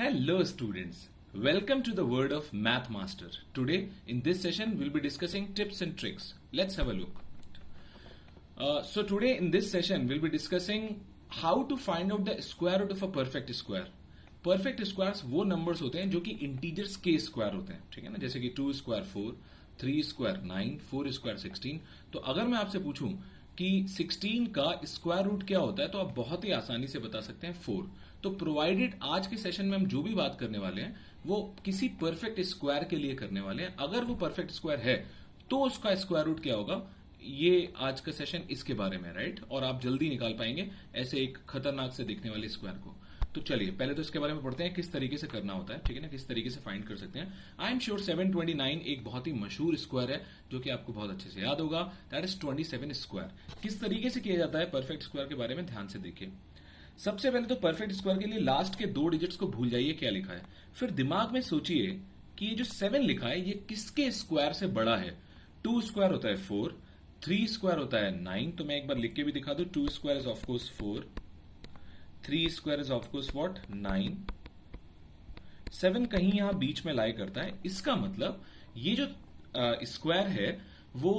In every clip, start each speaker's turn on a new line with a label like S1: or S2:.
S1: Hello students, welcome to the world of Math Master. Today in this session we'll be discussing tips and tricks. Let's have a look. So today in this session we'll be discussing how to find out the square root of a perfect square. Perfect squares वो numbers होते हैं जो कि integers के square होते हैं, ठीक है ना, जैसे कि 2 square 4, 3 square 9, 4 square 16. तो अगर मैं आपसे पूछूं कि 16 का स्क्वायर रूट क्या होता है तो आप बहुत ही आसानी से बता सकते हैं 4. तो प्रोवाइडेड आज के सेशन में हम जो भी बात करने वाले हैं वो किसी परफेक्ट स्क्वायर के लिए करने वाले हैं. अगर वो परफेक्ट स्क्वायर है तो उसका स्क्वायर रूट क्या होगा, ये आज का सेशन इसके बारे में, राइट. और आप जल्दी निकाल पाएंगे ऐसे एक खतरनाक से दिखने वाले स्क्वायर को. तो चलिए पहले तो इसके बारे में पढ़ते हैं किस तरीके से करना होता है, ठीक है ना, किस तरीके से फाइंड कर सकते हैं. आई एम श्योर 729 एक बहुत ही मशहूर स्क्वायर है जो कि आपको बहुत अच्छे से याद होगा. That is 27 square. किस तरीके से किया जाता है परफेक्ट स्क्वायर के बारे में ध्यान से देखिए. सबसे पहले तो परफेक्ट स्क्वायर के लिए लास्ट के 2 डिजिट्स को भूल जाइए क्या लिखा है. फिर दिमाग में सोचिए कि ये जो 7 लिखा है ये किसके स्क्वायर से बड़ा है. 2 स्क्वायर होता है 4, 3 स्क्वायर होता है 9. तो मैं एक बार लिख के भी दिखा दूं. 2 square is of course 4, 3 square is of course what 9, 7 कहीं यहां बीच में लाई करता है. इसका मतलब ये जो स्क्वायर है वो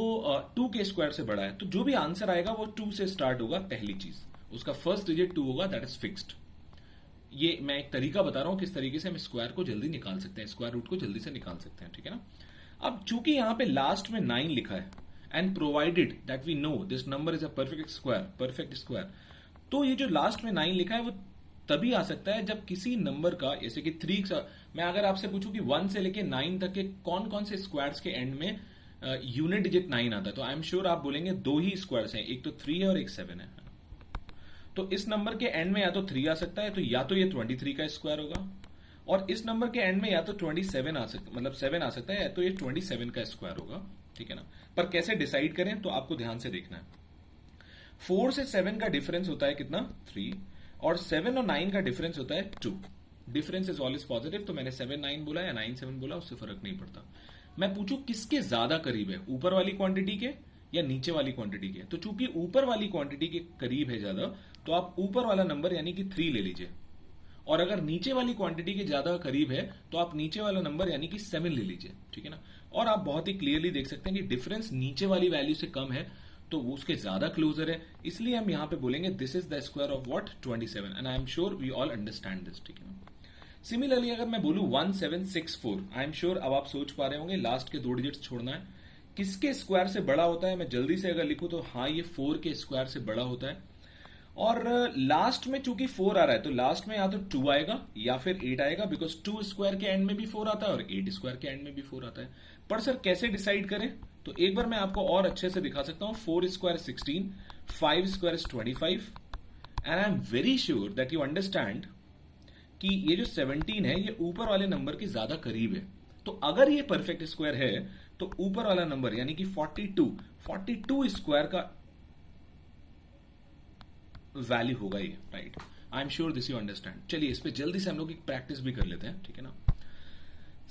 S1: 2 के स्क्वायर से बड़ा है. तो जो भी आंसर आएगा वो 2 से स्टार्ट होगा. पहली चीज उसका फर्स्ट डिजिट 2 होगा, दैट इज फिक्स्ड. ये मैं एक तरीका बता रहा हूं किस तरीके से हम स्क्वायर को जल्दी निकाल सकते हैं, स्क्वायर रूट को जल्दी से निकाल सकते हैं, ठीक है ना. अब चूंकि यहां पे लास्ट में 9 लिखा है and provided that we know this number is a perfect square, तो ये जो लास्ट में 9 लिखा है वो तभी आ सकता है जब किसी नंबर का, जैसे कि 3, मैं अगर आपसे पूछूं कि 1 से लेके 9 तक के कौन कौन से स्क्वायर्स के एंड में यूनिट डिजिट 9 आता है, तो आई एम श्योर आप बोलेंगे 2 ही स्क्वायर्स हैं, एक तो 3 है और एक 7 है. तो इस नंबर के एंड में या तो 3 आ सकता है, तो या तो ये 23 का स्क्वायर होगा, और इस नंबर के एंड में या तो 27 आ सकता, मतलब 7 आ सकता है, या तो ये 27 का स्क्वायर होगा, ठीक है ना. पर कैसे डिसाइड करें तो आपको ध्यान से देखना है. 4 से 7 का डिफरेंस होता है कितना 3, और 7 और 9 का डिफरेंस होता है 2. Difference is always positive. तो मैंने 7 9 बोला या 9 7 बोला उससे फर्क नहीं पड़ता. मैं पूछूं किसके ज्यादा करीब है, ऊपर वाली क्वांटिटी के या नीचे वाली क्वांटिटी के. तो चूंकि ऊपर वाली क्वांटिटी के करीब है ज्यादा, तो आप ऊपर वाला नंबर यानी कि 3 ले लीजिए. और अगर नीचे वाली क्वांटिटी के ज्यादा करीब है तो आप नीचे वाला नंबर यानी कि 7 ले लीजिए, ठीक है ना. और आप बहुत ही क्लियरली देख सकते हैं कि डिफरेंस नीचे वाली वैल्यू से कम है तो वो उसके ज्यादा क्लोजर है. इसलिए हम यहां पे बोलेंगे this is the square of what 27. And I am sure we all understand this, ठीक है ना. सिमिलरली अगर मैं बोलूं 1764, आई एम श्योर अब आप सोच पा रहे होंगे लास्ट के 2 डिजिट्स छोड़ना है. किसके स्क्वायर से बड़ा होता है, मैं जल्दी से अगर लिखूं तो हाँ ये 4 के स्क्वायर से बड़ा होता है. और लास्ट में चूंकि 4 आ रहा है तो लास्ट में या तो 2 आएगा या फिर 8 आएगा, बिकॉज 2 स्क्वायर के एंड में भी 4 आता है और 8 स्क्वायर के एंड में भी 4 आता है. पर सर कैसे डिसाइड करें, तो एक बार मैं आपको और अच्छे से दिखा सकता हूं. 4 square 16, 5 square 25, and I am very sure that you understand कि ये जो 17 है ये ऊपर वाले नंबर के ज्यादा करीब है. तो अगर ये परफेक्ट स्क्वायर है तो ऊपर वाला नंबर यानी कि 42 स्क्वायर का वैल्यू होगा ये, right. I am sure this you understand. चलिए इस पे जल्दी से हम लोग एक प्रैक्टिस भी कर लेते हैं, ठीक है ना.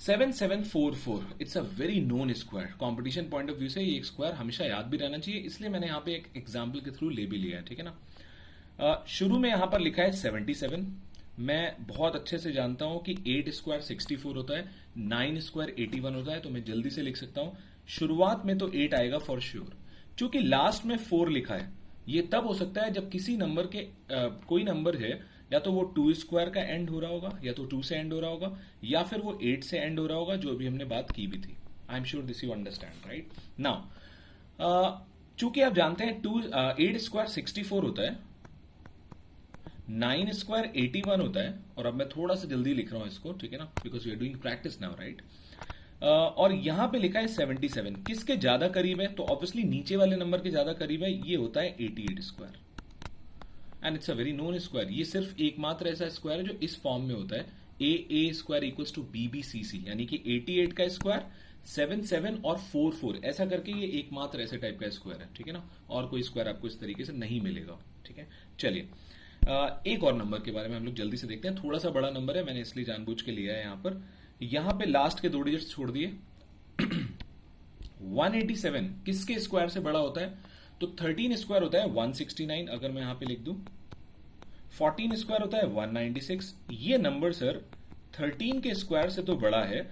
S1: 7744 it's a very known square. Competition point of view से ये एक स्क्वायर हमेशा याद भी रहना चाहिए, इसलिए मैंने यहां पे एक एग्जाम्पल के थ्रू ले भी लिया है, ठीक है ना. शुरू में यहां पर लिखा है 77. मैं बहुत अच्छे से जानता हूं कि 8 स्क्वायर 64 होता है, 9 स्क्वायर 81 होता है, तो मैं जल्दी से लिख सकता हूं शुरुआत में तो 8 आएगा फॉर श्योर. चूंकि लास्ट में 4 लिखा है, ये तब हो सकता है जब किसी नंबर के कोई नंबर है या तो वो 2 स्क्वायर का एंड हो रहा होगा, या तो 2 से एंड हो रहा होगा, या फिर वो 8 से एंड हो रहा होगा, जो अभी हमने बात की भी थी. आई am sure this you understand, right. Now चूंकि आप जानते हैं 8 स्क्वायर 64 होता है, 9 स्क्वायर 81 होता है, और अब मैं थोड़ा सा जल्दी लिख रहा हूं इसको, ठीक है ना, because we are doing practice now, right. और यहां पे लिखा है 77. किसके ज्यादा करीब है, तो ऑब्वियसली नीचे वाले नंबर के ज्यादा करीब है, ये होता है 88 square. And it's a very known square. ये सिर्फ एकमात्र ऐसा स्क्वायर है जो इस फॉर्म में होता है, ए स्क्वायर इक्वल्स टू BBCC, यानी कि 88 का स्क्वायर 7 और 4 ऐसा करके ये एकमात्र ऐसे टाइप का स्क्वायर है, ठीक है ना. और कोई स्क्वायर आपको इस तरीके से नहीं मिलेगा, ठीक है. चलिए एक और नंबर के बारे में हम लोग जल्दी से देखते हैं. थोड़ा सा बड़ा नंबर है, मैंने इसलिए जानबूझ के लिया है यहां पे लास्ट के 2 डिजिट्स छोड़ दिए. 187 किसके स्क्वायर से बड़ा होता है, तो 13 स्क्वायर होता है 169. अगर मैं यहां पे लिख दूं 14 स्क्वायर होता है 196. ये नंबर सर 13 के स्क्वायर से तो बड़ा है,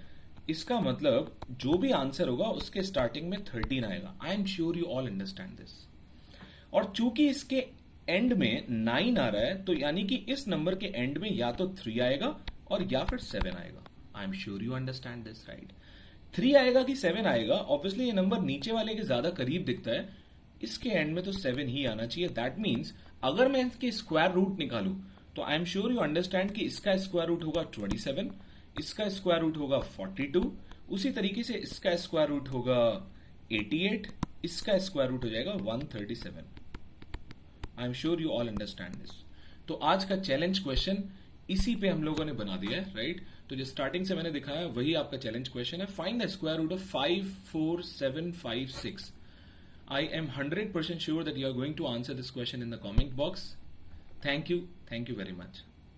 S1: इसका मतलब जो भी आंसर होगा उसके स्टार्टिंग में 13 आएगा। आई am sure you all understand this. और चूंकि इसके एंड में 9 आ रहा है, तो यानी कि इस नंबर के एंड में या तो 3 आएगा और या फिर 7 आएगा। आई am sure you understand this, right? 3 आएगा कि 7 आएगा, ऑब्वियसली ये नंबर नीचे वाले के ज्यादा करीब दिखता है, इसके एंड में तो 7 ही आना चाहिए। दैट मीन्स अगर मैं इसके स्क्वायर रूट निकालूं तो आई एम श्योर यू अंडरस्टैंड कि इसका स्क्वायर रूट होगा 27, इसका स्क्वायर रूट होगा 42, उसी तरीके से इसका स्क्वायर रूट होगा 88, इसका स्क्वायर रूट हो जाएगा 137। आई am sure you all understand this. तो आज का चैलेंज क्वेश्चन इसी पे हम लोगों ने बना दिया है, राइट? तो जो स्टार्टिंग से मैंने दिखाया वही आपका चैलेंज क्वेश्चन है। Find the square root of 5, 4, 7, 5, 6। I am 100% sure that you are going to answer this question in the comment box. Thank you very much.